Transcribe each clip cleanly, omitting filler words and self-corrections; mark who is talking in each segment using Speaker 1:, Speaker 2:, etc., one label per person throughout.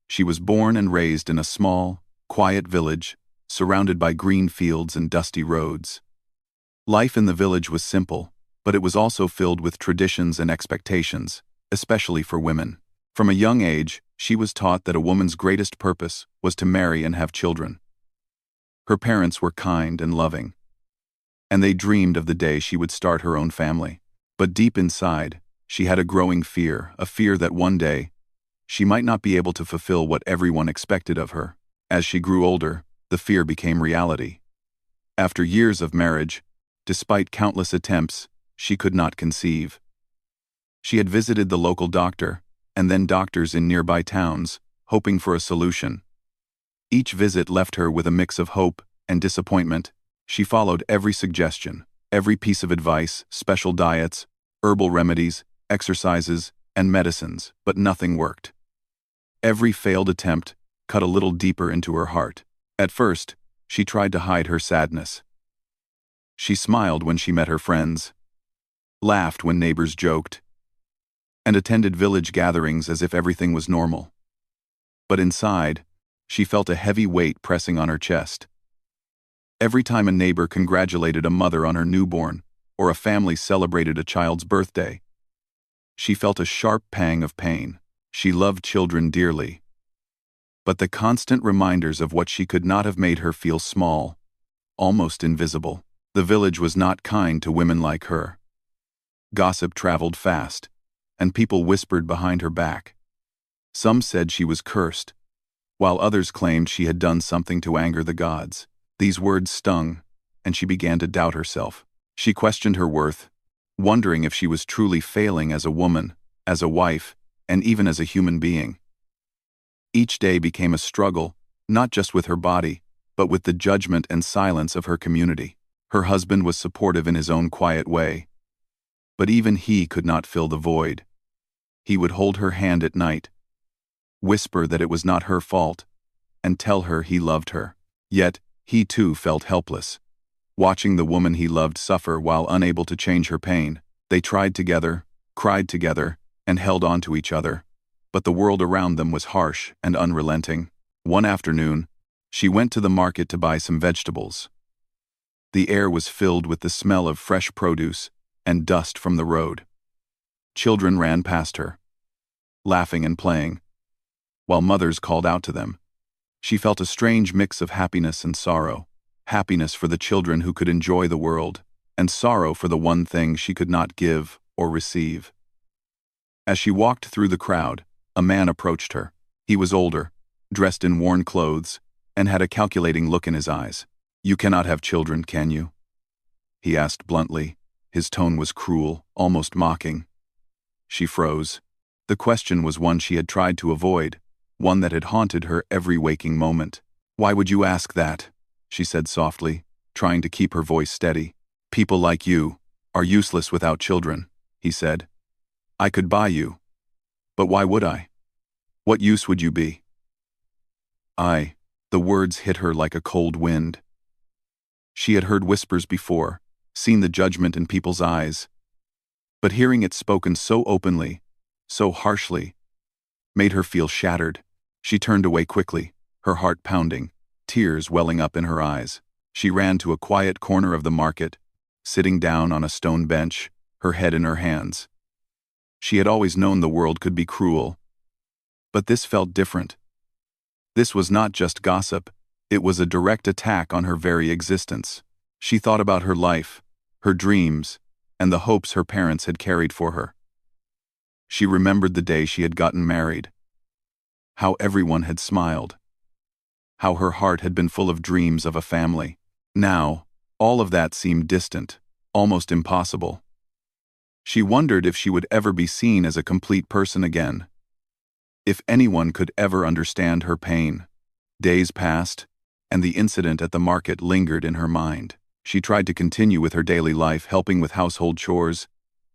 Speaker 1: She was born and raised in a small, quiet village, surrounded by green fields and dusty roads. Life in the village was simple, but it was also filled with traditions and expectations, especially for women. From a young age, she was taught that a woman's greatest purpose was to marry and have children. Her parents were kind and loving, and they dreamed of the day she would start her own family. But deep inside, she had a growing fear, a fear that one day, she might not be able to fulfill what everyone expected of her. As she grew older, the fear became reality. After years of marriage, despite countless attempts, she could not conceive. She had visited the local doctor, and then doctors in nearby towns, hoping for a solution. Each visit left her with a mix of hope and disappointment. She followed every suggestion, every piece of advice, special diets, herbal remedies, exercises, and medicines, but nothing worked. Every failed attempt cut a little deeper into her heart. At first, she tried to hide her sadness. She smiled when she met her friends, laughed when neighbors joked, and attended village gatherings as if everything was normal. But inside, she felt a heavy weight pressing on her chest. Every time a neighbor congratulated a mother on her newborn, or a family celebrated a child's birthday, she felt a sharp pang of pain. She loved children dearly, but the constant reminders of what she could not have made her feel small, almost invisible. The village was not kind to women like her. Gossip traveled fast, and people whispered behind her back. Some said she was cursed, while others claimed she had done something to anger the gods. These words stung, and she began to doubt herself. She questioned her worth, wondering if she was truly failing as a woman, as a wife, and even as a human being. Each day became a struggle, not just with her body, but with the judgment and silence of her community. Her husband was supportive in his own quiet way, but even he could not fill the void. He would hold her hand at night, whisper that it was not her fault, and tell her he loved her. Yet, he too felt helpless. Watching the woman he loved suffer while unable to change her pain, they tried together, cried together, and held on to each other. But the world around them was harsh and unrelenting. One afternoon, she went to the market to buy some vegetables. The air was filled with the smell of fresh produce and dust from the road. Children ran past her, laughing and playing, while mothers called out to them. She felt a strange mix of happiness and sorrow. Happiness for the children who could enjoy the world, and sorrow for the one thing she could not give or receive. As she walked through the crowd, a man approached her. He was older, dressed in worn clothes, and had a calculating look in his eyes. "You cannot have children, can you?" he asked bluntly. His tone was cruel, almost mocking. She froze. The question was one she had tried to avoid, one that had haunted her every waking moment. "Why would you ask that?" she said softly, trying to keep her voice steady. "People like you are useless without children," he said. "I could buy you. But why would I? What use would you be?" The words hit her like a cold wind. She had heard whispers before, seen the judgment in people's eyes, but hearing it spoken so openly, so harshly, made her feel shattered. She turned away quickly, her heart pounding, tears welling up in her eyes. She ran to a quiet corner of the market, sitting down on a stone bench, her head in her hands. She had always known the world could be cruel, but this felt different. This was not just gossip, it was a direct attack on her very existence. She thought about her life, her dreams, and the hopes her parents had carried for her. She remembered the day she had gotten married, how everyone had smiled, how her heart had been full of dreams of a family. Now, all of that seemed distant, almost impossible. She wondered if she would ever be seen as a complete person again, if anyone could ever understand her pain. Days passed, and the incident at the market lingered in her mind. She tried to continue with her daily life, helping with household chores,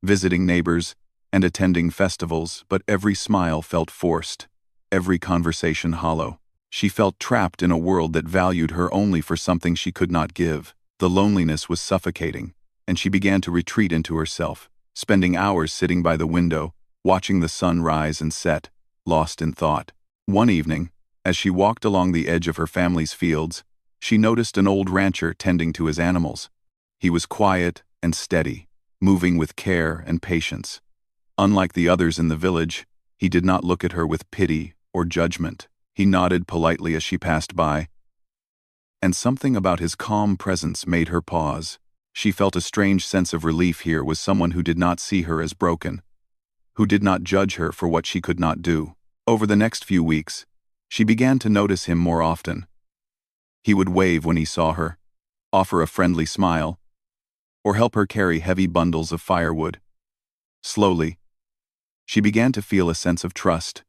Speaker 1: visiting neighbors, and attending festivals, but every smile felt forced, every conversation hollow. She felt trapped in a world that valued her only for something she could not give. The loneliness was suffocating, and she began to retreat into herself, spending hours sitting by the window, watching the sun rise and set, lost in thought. One evening, as she walked along the edge of her family's fields, she noticed an old rancher tending to his animals. He was quiet and steady, moving with care and patience. Unlike the others in the village, he did not look at her with pity or judgment. He nodded politely as she passed by, and something about his calm presence made her pause. She felt a strange sense of relief. Here was someone who did not see her as broken, who did not judge her for what she could not do. Over the next few weeks, she began to notice him more often. He would wave when he saw her, offer a friendly smile, or help her carry heavy bundles of firewood. Slowly, she began to feel a sense of trust,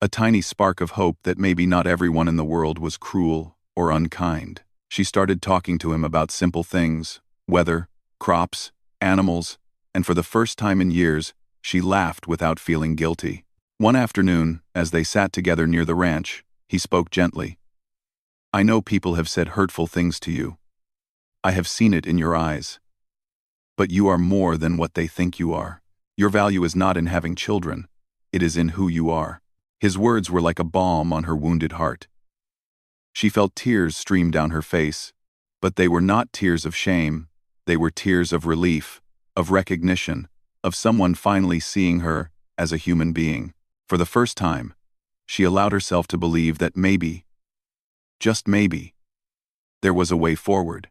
Speaker 1: a tiny spark of hope that maybe not everyone in the world was cruel or unkind. She started talking to him about simple things, weather, crops, animals, and for the first time in years, she laughed without feeling guilty. One afternoon, as they sat together near the ranch, he spoke gently. "I know people have said hurtful things to you. I have seen it in your eyes. But you are more than what they think you are. Your value is not in having children, it is in who you are." His words were like a balm on her wounded heart. She felt tears stream down her face, but they were not tears of shame, they were tears of relief, of recognition, of someone finally seeing her as a human being. For the first time, she allowed herself to believe that maybe, just maybe, there was a way forward.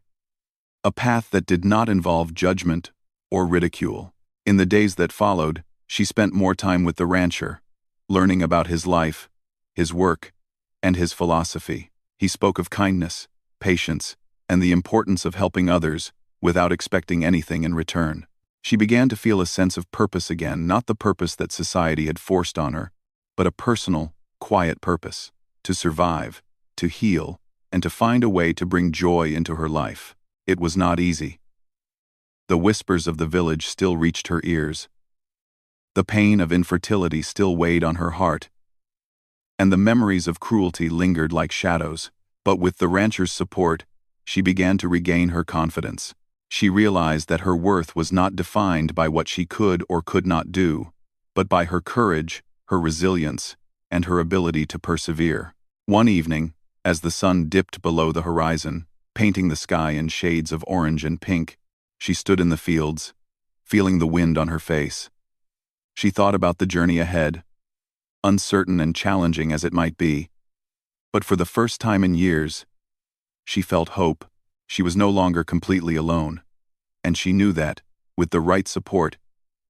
Speaker 1: A path that did not involve judgment or ridicule. In the days that followed, she spent more time with the rancher, learning about his life, his work, and his philosophy. He spoke of kindness, patience, and the importance of helping others without expecting anything in return. She began to feel a sense of purpose again, not the purpose that society had forced on her, but a personal, quiet purpose, to survive, to heal, and to find a way to bring joy into her life. It was not easy. The whispers of the village still reached her ears. The pain of infertility still weighed on her heart, and the memories of cruelty lingered like shadows. But with the rancher's support, she began to regain her confidence. She realized that her worth was not defined by what she could or could not do, but by her courage, her resilience, and her ability to persevere. One evening, as the sun dipped below the horizon, painting the sky in shades of orange and pink, she stood in the fields, feeling the wind on her face. She thought about the journey ahead, uncertain and challenging as it might be, but for the first time in years, she felt hope. She was no longer completely alone, and she knew that, with the right support,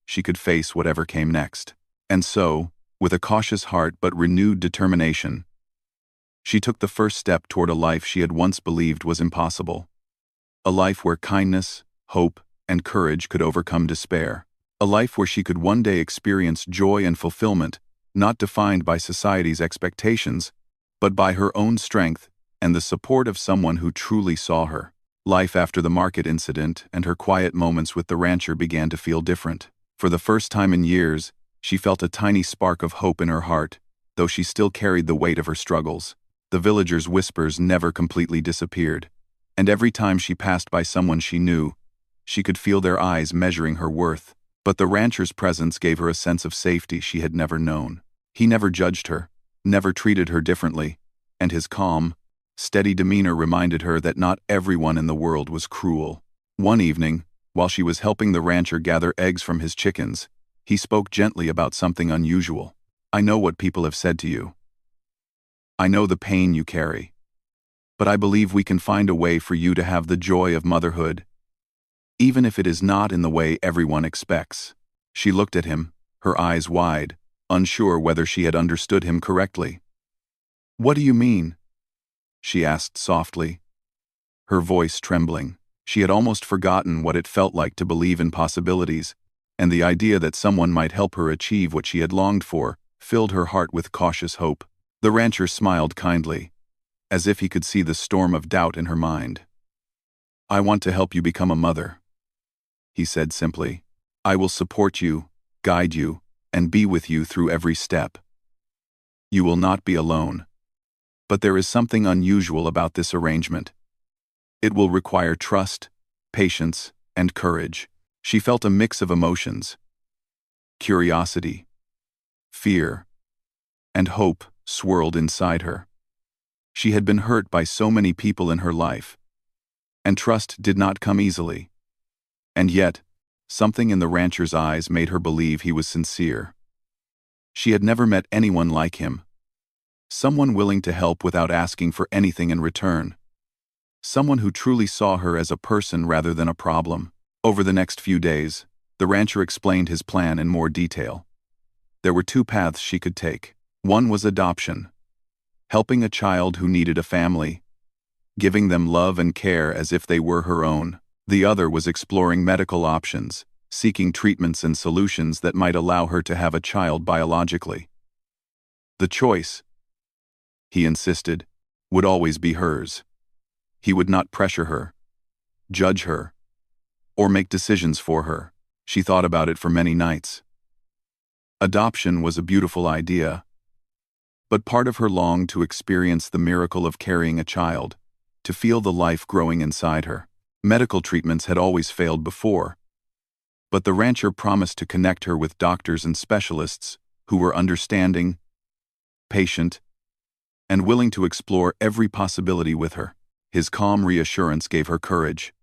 Speaker 1: she could face whatever came next. And so, with a cautious heart but renewed determination, she took the first step toward a life she had once believed was impossible. A life where kindness, hope, and courage could overcome despair. A life where she could one day experience joy and fulfillment, not defined by society's expectations, but by her own strength and the support of someone who truly saw her. Life after the market incident and her quiet moments with the rancher began to feel different. For the first time in years, she felt a tiny spark of hope in her heart, though she still carried the weight of her struggles. The villagers' whispers never completely disappeared, and every time she passed by someone she knew, she could feel their eyes measuring her worth. But the rancher's presence gave her a sense of safety she had never known. He never judged her, never treated her differently, and his calm, steady demeanor reminded her that not everyone in the world was cruel. One evening, while she was helping the rancher gather eggs from his chickens, he spoke gently about something unusual. "I know what people have said to you. I know the pain you carry. But I believe we can find a way for you to have the joy of motherhood, even if it is not in the way everyone expects." She looked at him, her eyes wide, unsure whether she had understood him correctly. "What do you mean?" she asked softly, her voice trembling. She had almost forgotten what it felt like to believe in possibilities, and the idea that someone might help her achieve what she had longed for filled her heart with cautious hope. The rancher smiled kindly, as if he could see the storm of doubt in her mind. "I want to help you become a mother," he said simply. "I will support you, guide you, and be with you through every step. You will not be alone. But there is something unusual about this arrangement. It will require trust, patience, and courage." She felt a mix of emotions: curiosity, fear, and hope swirled inside her. She had been hurt by so many people in her life, and trust did not come easily. And yet, something in the rancher's eyes made her believe he was sincere. She had never met anyone like him. Someone willing to help without asking for anything in return. Someone who truly saw her as a person rather than a problem. Over the next few days, the rancher explained his plan in more detail. There were two paths she could take. One was adoption, helping a child who needed a family, giving them love and care as if they were her own. The other was exploring medical options, seeking treatments and solutions that might allow her to have a child biologically. The choice, he insisted, would always be hers. He would not pressure her, judge her, or make decisions for her. She thought about it for many nights. Adoption was a beautiful idea, but part of her longed to experience the miracle of carrying a child, to feel the life growing inside her. Medical treatments had always failed before, but the rancher promised to connect her with doctors and specialists who were understanding, patient, and willing to explore every possibility with her. His calm reassurance gave her courage.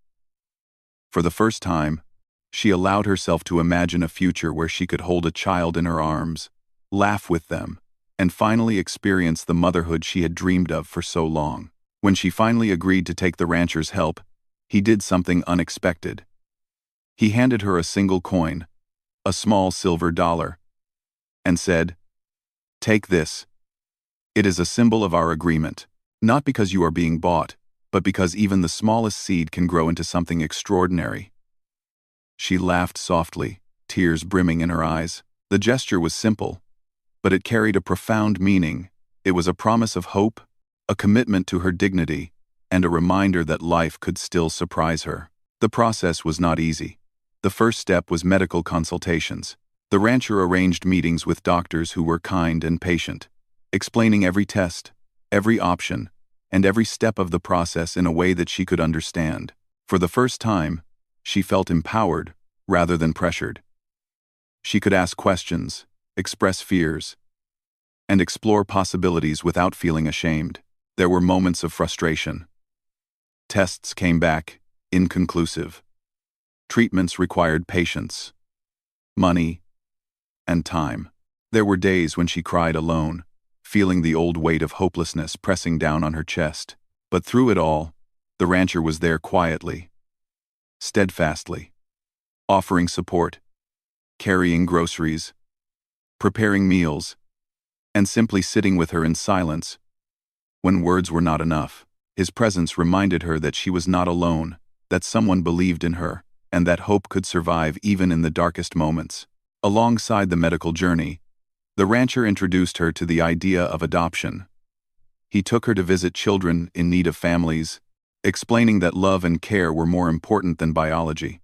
Speaker 1: For the first time, she allowed herself to imagine a future where she could hold a child in her arms, laugh with them, and finally experience the motherhood she had dreamed of for so long. When she finally agreed to take the rancher's help, he did something unexpected. He handed her a single coin, a small silver dollar, and said, "Take this. It is a symbol of our agreement, not because you are being bought, but because even the smallest seed can grow into something extraordinary." She laughed softly, tears brimming in her eyes. The gesture was simple, but it carried a profound meaning. It was a promise of hope, a commitment to her dignity, and a reminder that life could still surprise her. The process was not easy. The first step was medical consultations. The rancher arranged meetings with doctors who were kind and patient, explaining every test, every option, and every step of the process in a way that she could understand. For the first time, she felt empowered rather than pressured. She could ask questions, express fears, and explore possibilities without feeling ashamed. There were moments of frustration. Tests came back inconclusive. Treatments required patience, money, and time. There were days when she cried alone, feeling the old weight of hopelessness pressing down on her chest. But through it all, the rancher was there quietly, steadfastly, offering support, carrying groceries, preparing meals, and simply sitting with her in silence when words were not enough. His presence reminded her that she was not alone, that someone believed in her, and that hope could survive even in the darkest moments. Alongside the medical journey, the rancher introduced her to the idea of adoption. He took her to visit children in need of families, explaining that love and care were more important than biology.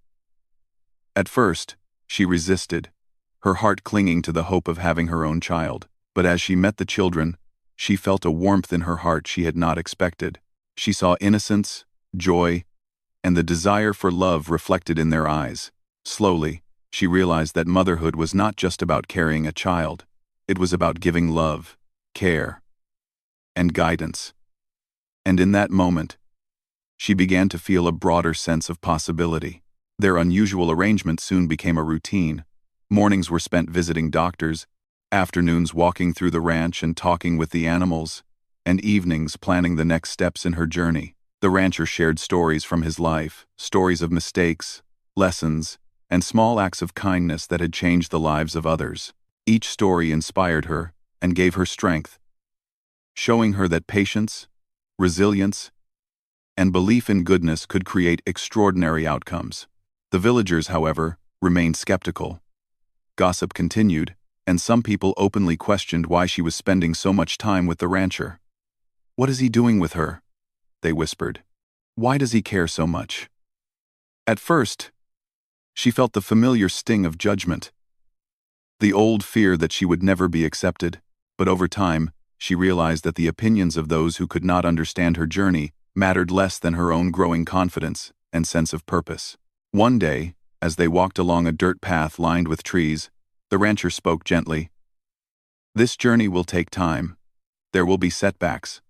Speaker 1: At first, she resisted, her heart clinging to the hope of having her own child. But as she met the children, she felt a warmth in her heart she had not expected. She saw innocence, joy, and the desire for love reflected in their eyes. Slowly, she realized that motherhood was not just about carrying a child. It was about giving love, care, and guidance. And in that moment, she began to feel a broader sense of possibility. Their unusual arrangement soon became a routine. Mornings were spent visiting doctors, afternoons walking through the ranch and talking with the animals, and evenings planning the next steps in her journey. The rancher shared stories from his life, stories of mistakes, lessons, and small acts of kindness that had changed the lives of others. Each story inspired her and gave her strength, showing her that patience, resilience, and belief in goodness could create extraordinary outcomes. The villagers, however, remained skeptical. Gossip continued, and some people openly questioned why she was spending so much time with the rancher. "What is he doing with her?" they whispered. "Why does he care so much?" At first, she felt the familiar sting of judgment, the old fear that she would never be accepted. But over time, she realized that the opinions of those who could not understand her journey mattered less than her own growing confidence and sense of purpose. One day, as they walked along a dirt path lined with trees, the rancher spoke gently. "This journey will take time, There will be setbacks.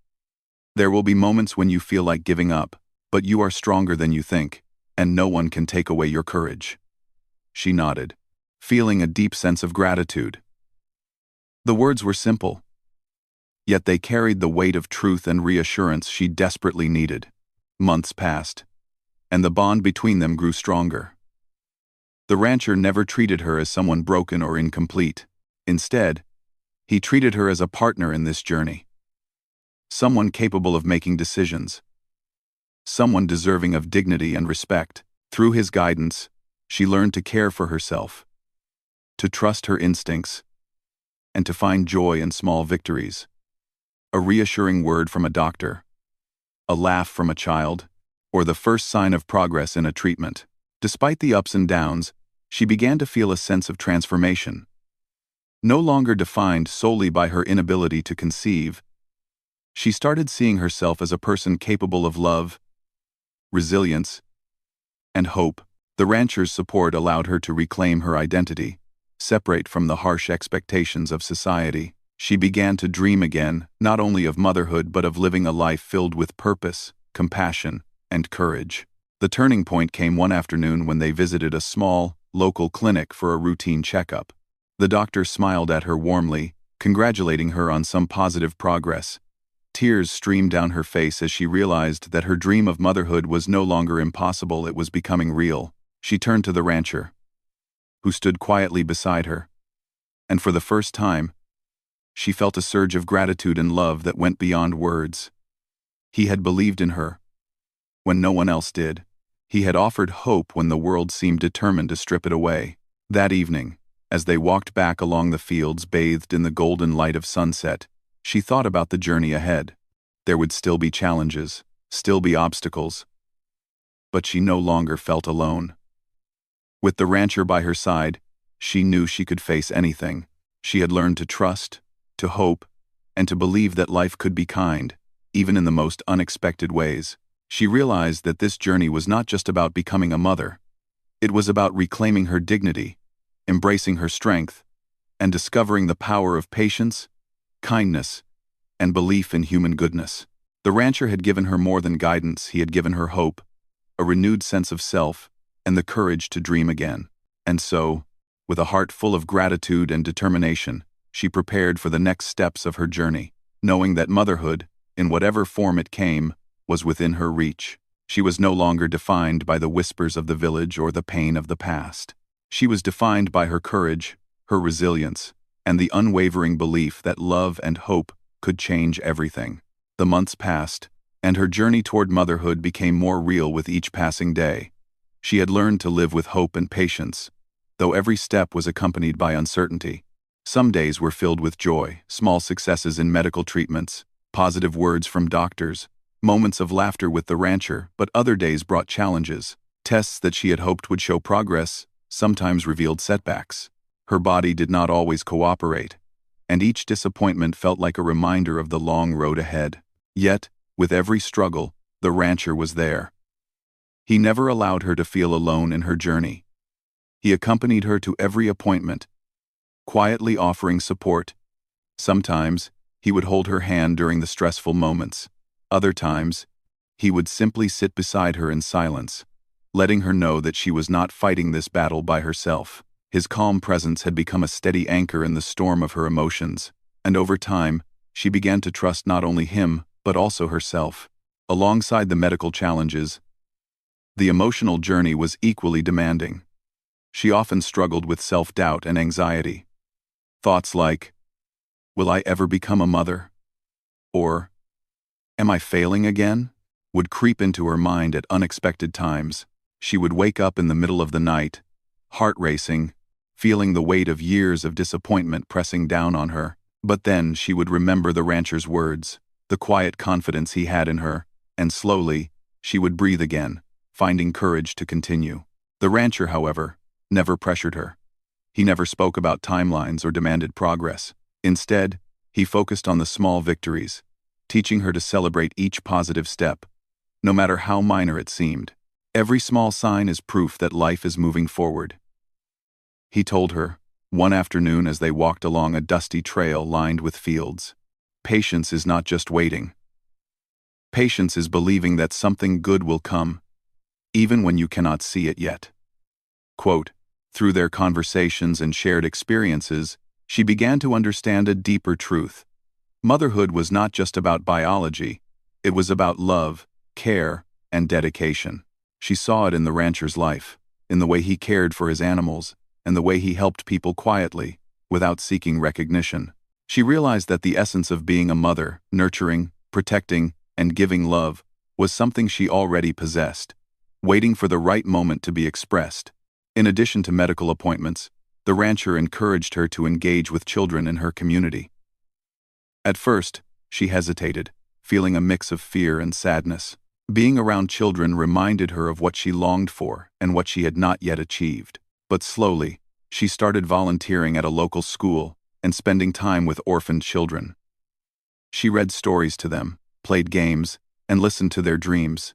Speaker 1: There will be moments when you feel like giving up, but you are stronger than you think, and no one can take away your courage. She nodded, feeling a deep sense of gratitude. The words were simple, yet they carried the weight of truth and reassurance she desperately needed. Months passed, and the bond between them grew stronger. The rancher never treated her as someone broken or incomplete. Instead, he treated her as a partner in this journey. Someone capable of making decisions. Someone deserving of dignity and respect. Through his guidance, she learned to care for herself, to trust her instincts, and to find joy in small victories. A reassuring word from a doctor, a laugh from a child, or the first sign of progress in a treatment. Despite the ups and downs, she began to feel a sense of transformation. No longer defined solely by her inability to conceive, she started seeing herself as a person capable of love, resilience, and hope. The rancher's support allowed her to reclaim her identity, separate from the harsh expectations of society. She began to dream again, not only of motherhood but of living a life filled with purpose, compassion, and courage. The turning point came one afternoon when they visited a small, local clinic for a routine checkup. The doctor smiled at her warmly, congratulating her on some positive progress. Tears streamed down her face as she realized that her dream of motherhood was no longer impossible, it was becoming real. She turned to the rancher, who stood quietly beside her, and for the first time, she felt a surge of gratitude and love that went beyond words. He had believed in her when no one else did. He had offered hope when the world seemed determined to strip it away. That evening, as they walked back along the fields bathed in the golden light of sunset, she thought about the journey ahead. There would still be challenges, still be obstacles, but she no longer felt alone. With the rancher by her side, she knew she could face anything. She had learned to trust, to hope, and to believe that life could be kind, even in the most unexpected ways. She realized that this journey was not just about becoming a mother. It was about reclaiming her dignity, embracing her strength, and discovering the power of patience, kindness, and belief in human goodness. The rancher had given her more than guidance, he had given her hope, a renewed sense of self, and the courage to dream again. And so, with a heart full of gratitude and determination, she prepared for the next steps of her journey, knowing that motherhood, in whatever form it came, was within her reach. She was no longer defined by the whispers of the village or the pain of the past. She was defined by her courage, her resilience, and the unwavering belief that love and hope could change everything. The months passed, and her journey toward motherhood became more real with each passing day. She had learned to live with hope and patience, though every step was accompanied by uncertainty. Some days were filled with joy, small successes in medical treatments, positive words from doctors, moments of laughter with the rancher, but other days brought challenges. Tests that she had hoped would show progress sometimes revealed setbacks. Her body did not always cooperate, and each disappointment felt like a reminder of the long road ahead. Yet, with every struggle, the rancher was there. He never allowed her to feel alone in her journey. He accompanied her to every appointment, quietly offering support. Sometimes, he would hold her hand during the stressful moments. Other times, he would simply sit beside her in silence, letting her know that she was not fighting this battle by herself. His calm presence had become a steady anchor in the storm of her emotions, and over time, she began to trust not only him, but also herself. Alongside the medical challenges, the emotional journey was equally demanding. She often struggled with self-doubt and anxiety. Thoughts like, "Will I ever become a mother?" Or, "Am I failing again?" would creep into her mind at unexpected times. She would wake up in the middle of the night, heart racing, feeling the weight of years of disappointment pressing down on her. But then she would remember the rancher's words, the quiet confidence he had in her, and slowly, she would breathe again, finding courage to continue. The rancher, however, never pressured her. He never spoke about timelines or demanded progress. Instead, he focused on the small victories, teaching her to celebrate each positive step, no matter how minor it seemed. Every small sign is proof that life is moving forward, he told her, one afternoon as they walked along a dusty trail lined with fields. Patience is not just waiting. Patience is believing that something good will come, even when you cannot see it yet. Quote, through their conversations and shared experiences, she began to understand a deeper truth. Motherhood was not just about biology, it was about love, care, and dedication. She saw it in the rancher's life, in the way he cared for his animals, and the way he helped people quietly, without seeking recognition. She realized that the essence of being a mother, nurturing, protecting, and giving love, was something she already possessed, waiting for the right moment to be expressed. In addition to medical appointments, the rancher encouraged her to engage with children in her community. At first, she hesitated, feeling a mix of fear and sadness. Being around children reminded her of what she longed for and what she had not yet achieved. But slowly, she started volunteering at a local school and spending time with orphaned children. She read stories to them, played games, and listened to their dreams.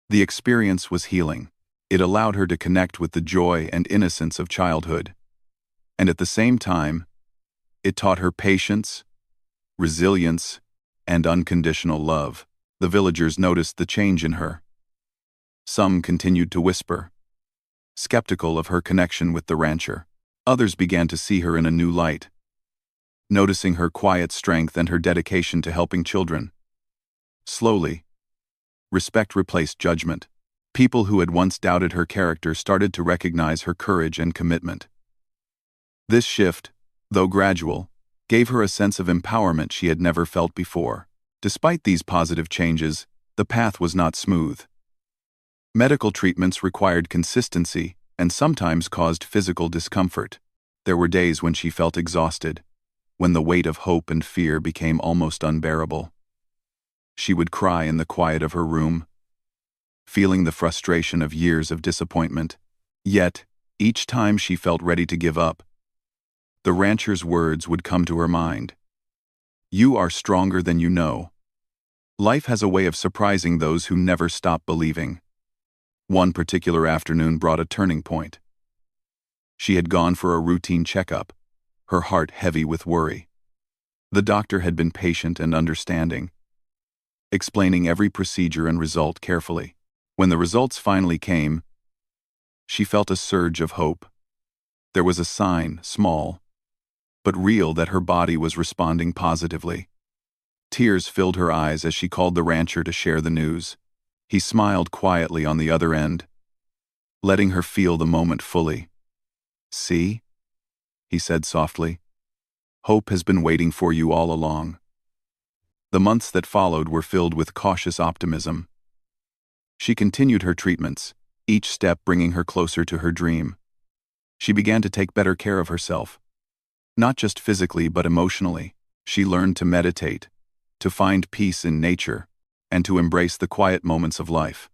Speaker 1: The experience was healing. It allowed her to connect with the joy and innocence of childhood. And at the same time, it taught her patience, resilience, and unconditional love. The villagers noticed the change in her. Some continued to whisper, skeptical of her connection with the rancher. Others began to see her in a new light, noticing her quiet strength and her dedication to helping children. Slowly, respect replaced judgment. People who had once doubted her character started to recognize her courage and commitment. This shift, though gradual, gave her a sense of empowerment she had never felt before. Despite these positive changes, the path was not smooth. Medical treatments required consistency and sometimes caused physical discomfort. There were days when she felt exhausted, when the weight of hope and fear became almost unbearable. She would cry in the quiet of her room, feeling the frustration of years of disappointment. Yet, each time she felt ready to give up, the rancher's words would come to her mind. You are stronger than you know. Life has a way of surprising those who never stop believing. One particular afternoon brought a turning point. She had gone for a routine checkup, her heart heavy with worry. The doctor had been patient and understanding, explaining every procedure and result carefully. When the results finally came, she felt a surge of hope. There was a sign, small, but real, that her body was responding positively. Tears filled her eyes as she called the rancher to share the news. He smiled quietly on the other end, letting her feel the moment fully. See? He said softly. Hope has been waiting for you all along. The months that followed were filled with cautious optimism. She continued her treatments, each step bringing her closer to her dream. She began to take better care of herself. Not just physically but emotionally. She learned to meditate, to find peace in nature, and to embrace the quiet moments of life.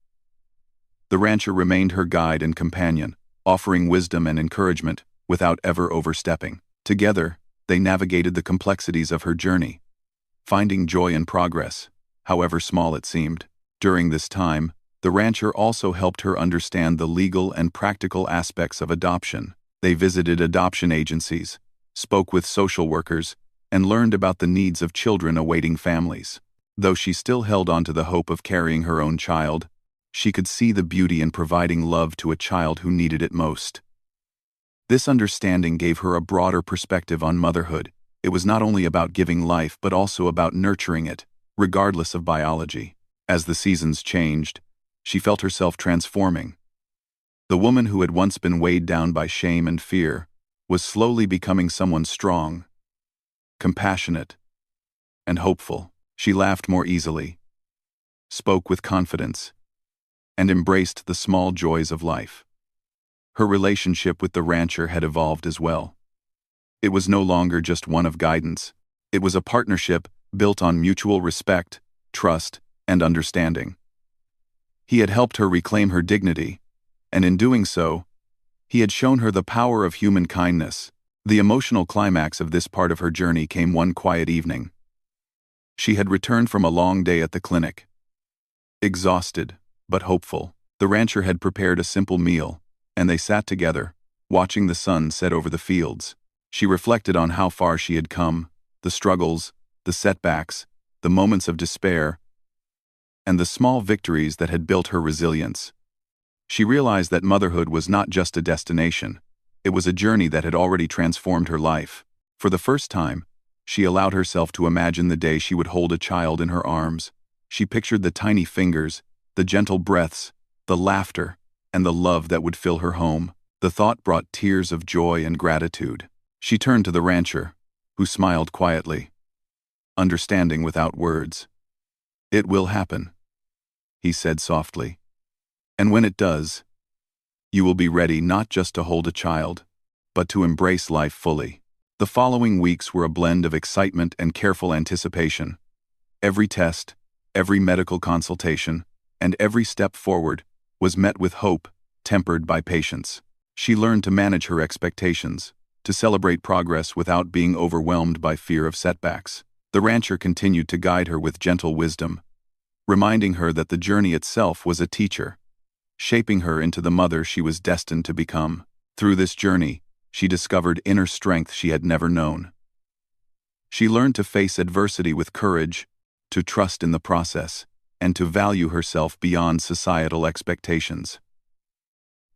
Speaker 1: The rancher remained her guide and companion, offering wisdom and encouragement without ever overstepping. Together, they navigated the complexities of her journey, finding joy in progress, however small it seemed. During this time, the rancher also helped her understand the legal and practical aspects of adoption. They visited adoption agencies, spoke with social workers, and learned about the needs of children awaiting families. Though she still held on to the hope of carrying her own child, she could see the beauty in providing love to a child who needed it most. This understanding gave her a broader perspective on motherhood. It was not only about giving life but also about nurturing it, regardless of biology. As the seasons changed, she felt herself transforming. The woman who had once been weighed down by shame and fear was slowly becoming someone strong, compassionate, and hopeful. She laughed more easily, spoke with confidence, and embraced the small joys of life. Her relationship with the rancher had evolved as well. It was no longer just one of guidance. It was a partnership built on mutual respect, trust, and understanding. He had helped her reclaim her dignity, and in doing so, he had shown her the power of human kindness. The emotional climax of this part of her journey came one quiet evening. She had returned from a long day at the clinic. Exhausted, but hopeful, the rancher had prepared a simple meal, and they sat together, watching the sun set over the fields. She reflected on how far she had come, the struggles, the setbacks, the moments of despair, and the small victories that had built her resilience. She realized that motherhood was not just a destination, it was a journey that had already transformed her life. For the first time, she allowed herself to imagine the day she would hold a child in her arms. She pictured the tiny fingers, the gentle breaths, the laughter, and the love that would fill her home. The thought brought tears of joy and gratitude. She turned to the rancher, who smiled quietly, understanding without words. "It will happen," he said softly. "And when it does, you will be ready not just to hold a child, but to embrace life fully." The following weeks were a blend of excitement and careful anticipation. Every test, every medical consultation, and every step forward was met with hope, tempered by patience. She learned to manage her expectations, to celebrate progress without being overwhelmed by fear of setbacks. The rancher continued to guide her with gentle wisdom, reminding her that the journey itself was a teacher, shaping her into the mother she was destined to become. Through this journey, she discovered inner strength she had never known. She learned to face adversity with courage, to trust in the process, and to value herself beyond societal expectations.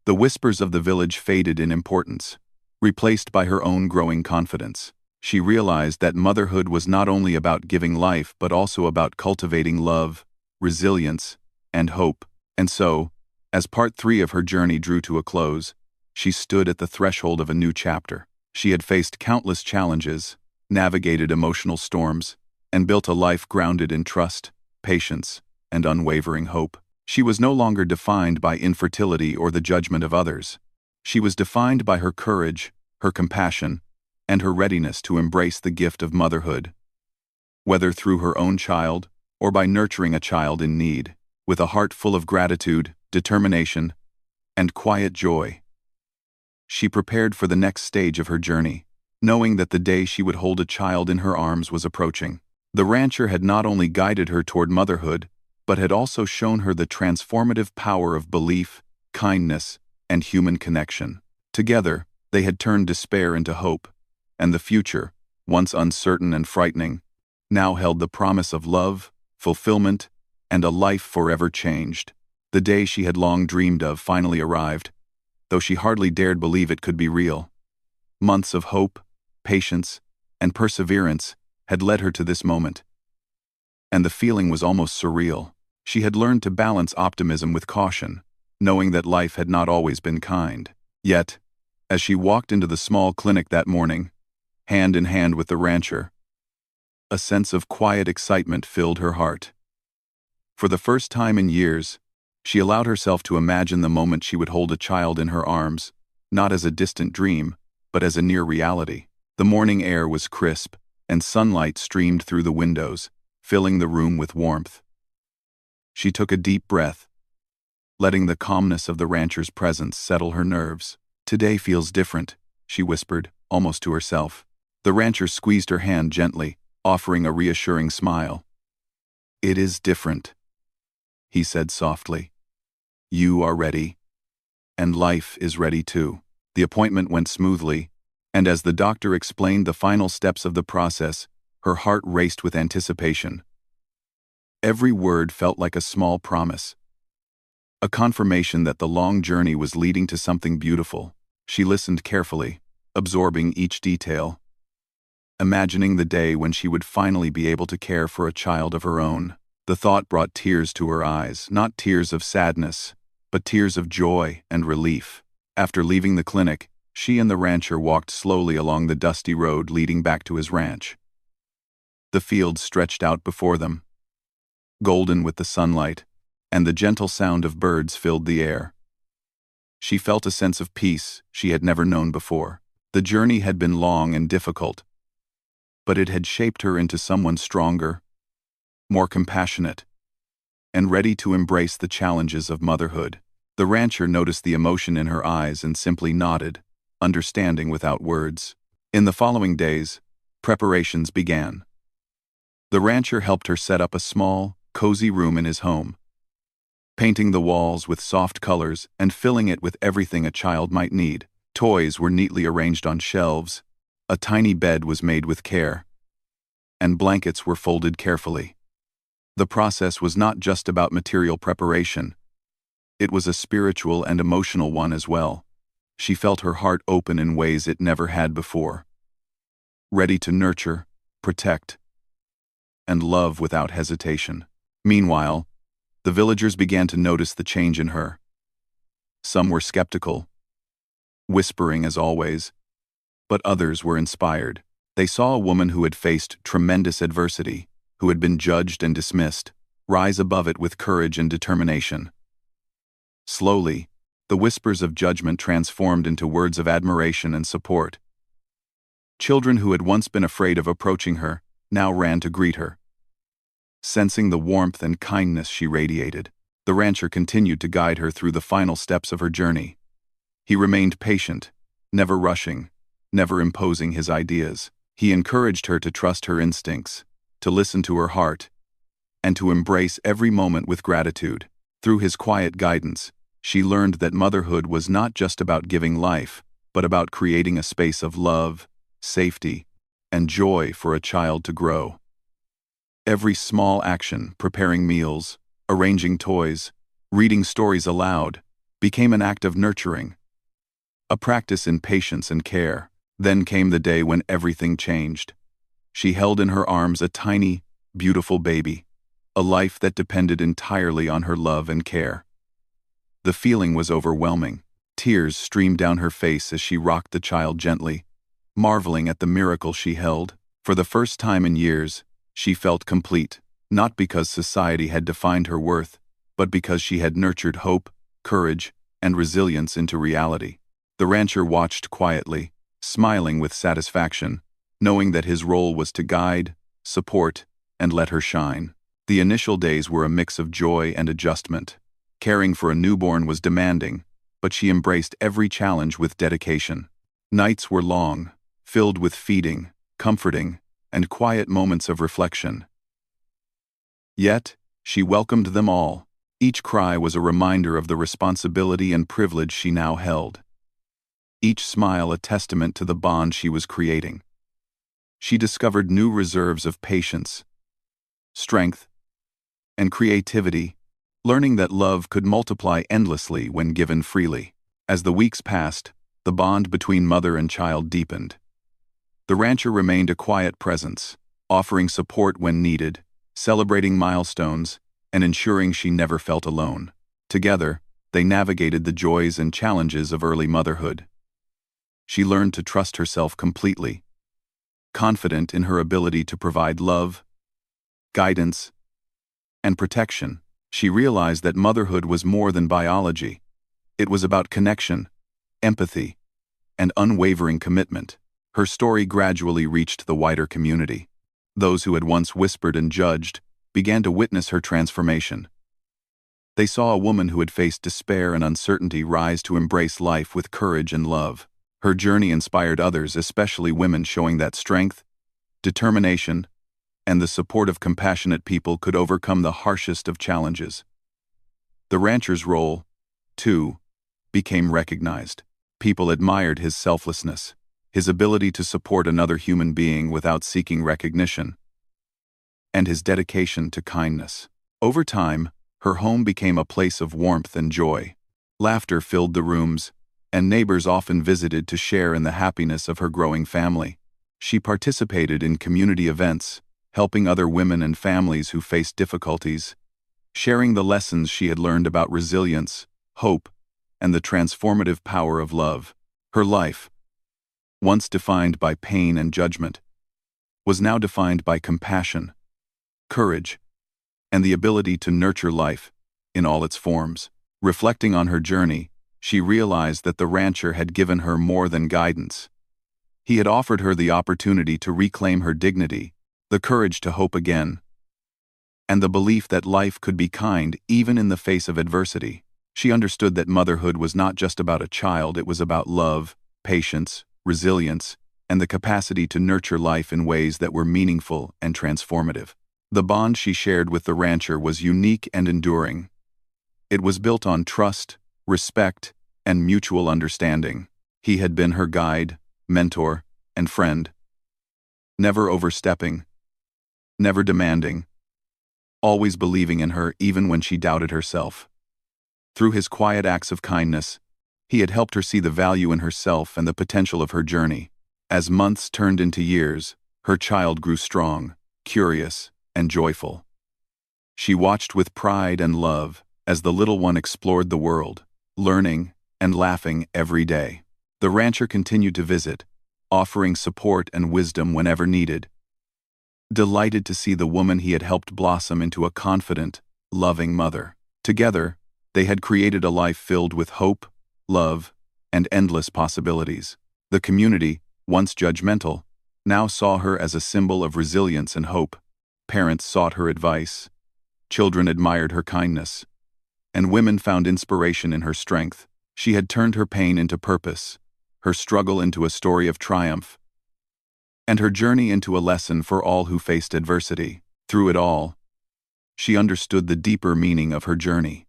Speaker 1: The whispers of the village faded in importance, replaced by her own growing confidence. She realized that motherhood was not only about giving life but also about cultivating love, resilience, and hope. And so, as part 3 of her journey drew to a close, she stood at the threshold of a new chapter. She had faced countless challenges, navigated emotional storms, and built a life grounded in trust, patience, and unwavering hope. She was no longer defined by infertility or the judgment of others. She was defined by her courage, her compassion, and her readiness to embrace the gift of motherhood. Whether through her own child, or by nurturing a child in need, with a heart full of gratitude, determination, and quiet joy, she prepared for the next stage of her journey, knowing that the day she would hold a child in her arms was approaching. The rancher had not only guided her toward motherhood, but had also shown her the transformative power of belief, kindness, and human connection. Together, they had turned despair into hope, and the future, once uncertain and frightening, now held the promise of love, fulfillment, and a life forever changed. The day she had long dreamed of finally arrived, though she hardly dared believe it could be real. Months of hope, patience, and perseverance had led her to this moment, and the feeling was almost surreal. She had learned to balance optimism with caution, knowing that life had not always been kind. Yet, as she walked into the small clinic that morning, hand in hand with the rancher, a sense of quiet excitement filled her heart. For the first time in years, she allowed herself to imagine the moment she would hold a child in her arms, not as a distant dream, but as a near reality. The morning air was crisp, and sunlight streamed through the windows, filling the room with warmth. She took a deep breath, letting the calmness of the rancher's presence settle her nerves. "Today feels different," she whispered, almost to herself. The rancher squeezed her hand gently, offering a reassuring smile. "It is different," he said softly. "You are ready, and life is ready too." The appointment went smoothly, and as the doctor explained the final steps of the process, her heart raced with anticipation. Every word felt like a small promise, a confirmation that the long journey was leading to something beautiful. She listened carefully, absorbing each detail, imagining the day when she would finally be able to care for a child of her own. The thought brought tears to her eyes, not tears of sadness, but tears of joy and relief. After leaving the clinic, she and the rancher walked slowly along the dusty road leading back to his ranch. The fields stretched out before them, golden with the sunlight, and the gentle sound of birds filled the air. She felt a sense of peace she had never known before. The journey had been long and difficult, but it had shaped her into someone stronger, more compassionate, and ready to embrace the challenges of motherhood. The rancher noticed the emotion in her eyes and simply nodded, understanding without words. In the following days, preparations began. The rancher helped her set up a small, cozy room in his home, painting the walls with soft colors and filling it with everything a child might need. Toys were neatly arranged on shelves, a tiny bed was made with care, and blankets were folded carefully. The process was not just about material preparation. It was a spiritual and emotional one as well. She felt her heart open in ways it never had before, ready to nurture, protect, and love without hesitation. Meanwhile, the villagers began to notice the change in her. Some were skeptical, whispering as always, but others were inspired. They saw a woman who had faced tremendous adversity, who had been judged and dismissed, rise above it with courage and determination. Slowly, the whispers of judgment transformed into words of admiration and support. Children who had once been afraid of approaching her now ran to greet her. Sensing the warmth and kindness she radiated, the rancher continued to guide her through the final steps of her journey. He remained patient, never rushing, never imposing his ideas. He encouraged her to trust her instincts, to listen to her heart, and to embrace every moment with gratitude. Through his quiet guidance, she learned that motherhood was not just about giving life, but about creating a space of love, safety, and joy for a child to grow. Every small action, preparing meals, arranging toys, reading stories aloud, became an act of nurturing, a practice in patience and care. Then came the day when everything changed. She held in her arms a tiny, beautiful baby, a life that depended entirely on her love and care. The feeling was overwhelming. Tears streamed down her face as she rocked the child gently, marveling at the miracle she held. For the first time in years, she felt complete, not because society had defined her worth, but because she had nurtured hope, courage, and resilience into reality. The rancher watched quietly, smiling with satisfaction, knowing that his role was to guide, support, and let her shine. The initial days were a mix of joy and adjustment. Caring for a newborn was demanding, but she embraced every challenge with dedication. Nights were long, filled with feeding, comforting, and quiet moments of reflection. Yet, she welcomed them all. Each cry was a reminder of the responsibility and privilege she now held. Each smile a testament to the bond she was creating. She discovered new reserves of patience, strength, and creativity, learning that love could multiply endlessly when given freely. As the weeks passed, the bond between mother and child deepened. The rancher remained a quiet presence, offering support when needed, celebrating milestones, and ensuring she never felt alone. Together, they navigated the joys and challenges of early motherhood. She learned to trust herself completely, confident in her ability to provide love, guidance, and protection. She realized that motherhood was more than biology. It was about connection, empathy, and unwavering commitment. Her story gradually reached the wider community. Those who had once whispered and judged began to witness her transformation. They saw a woman who had faced despair and uncertainty rise to embrace life with courage and love. Her journey inspired others, especially women, showing that strength, determination, and the support of compassionate people could overcome the harshest of challenges. The rancher's role, too, became recognized. People admired his selflessness, his ability to support another human being without seeking recognition, and his dedication to kindness. Over time, her home became a place of warmth and joy. Laughter filled the rooms, and neighbors often visited to share in the happiness of her growing family. She participated in community events, helping other women and families who faced difficulties, sharing the lessons she had learned about resilience, hope, and the transformative power of love. Her life, once defined by pain and judgment, was now defined by compassion, courage, and the ability to nurture life in all its forms. Reflecting on her journey, she realized that the rancher had given her more than guidance. He had offered her the opportunity to reclaim her dignity, the courage to hope again, and the belief that life could be kind even in the face of adversity. She understood that motherhood was not just about a child, it was about love, patience, resilience, and the capacity to nurture life in ways that were meaningful and transformative. The bond she shared with the rancher was unique and enduring. It was built on trust, respect, and mutual understanding. He had been her guide, mentor, and friend, never overstepping, never demanding, always believing in her even when she doubted herself. Through his quiet acts of kindness, he had helped her see the value in herself and the potential of her journey. As months turned into years, her child grew strong, curious, and joyful. She watched with pride and love as the little one explored the world, learning and laughing every day. The rancher continued to visit, offering support and wisdom whenever needed, delighted to see the woman he had helped blossom into a confident, loving mother. Together, they had created a life filled with hope, love, and endless possibilities. The community, once judgmental, now saw her as a symbol of resilience and hope. Parents sought her advice, children admired her kindness, and women found inspiration in her strength. She had turned her pain into purpose, her struggle into a story of triumph, and her journey into a lesson for all who faced adversity. Through it all, she understood the deeper meaning of her journey.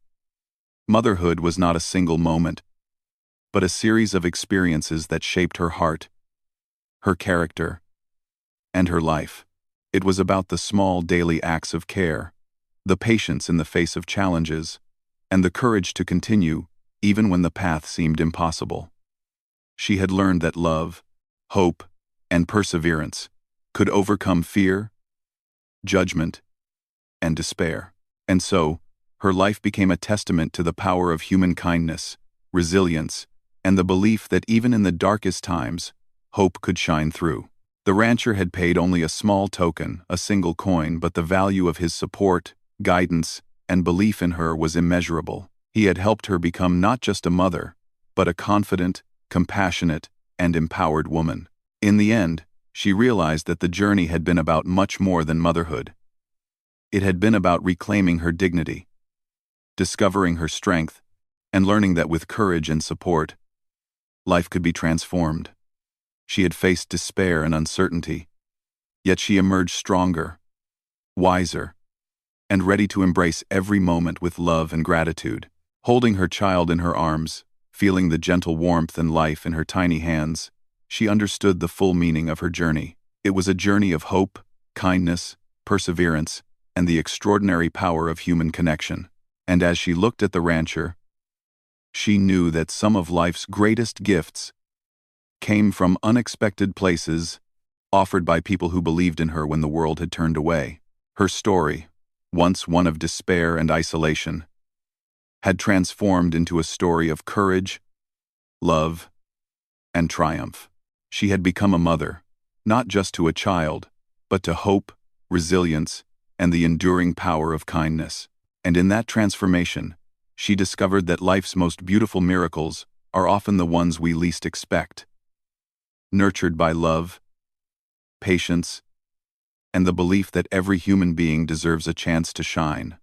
Speaker 1: Motherhood was not a single moment, but a series of experiences that shaped her heart, her character, and her life. It was about the small daily acts of care, the patience in the face of challenges, and the courage to continue even when the path seemed impossible. She had learned that love, hope, and perseverance could overcome fear, judgment, and despair. And so, her life became a testament to the power of human kindness, resilience, and the belief that even in the darkest times, hope could shine through. The rancher had paid only a small token, a single coin, but the value of his support, guidance, and belief in her was immeasurable. He had helped her become not just a mother, but a confident, compassionate, and empowered woman. In the end, she realized that the journey had been about much more than motherhood. It had been about reclaiming her dignity, discovering her strength, and learning that with courage and support, life could be transformed. She had faced despair and uncertainty, yet she emerged stronger, wiser, and ready to embrace every moment with love and gratitude. Holding her child in her arms, feeling the gentle warmth and life in her tiny hands, she understood the full meaning of her journey. It was a journey of hope, kindness, perseverance, and the extraordinary power of human connection. And as she looked at the rancher, she knew that some of life's greatest gifts came from unexpected places, offered by people who believed in her when the world had turned away. Her story, once one of despair and isolation, had transformed into a story of courage, love, and triumph. She had become a mother, not just to a child, but to hope, resilience, and the enduring power of kindness. And in that transformation, she discovered that life's most beautiful miracles are often the ones we least expect. Nurtured by love, patience, and the belief that every human being deserves a chance to shine.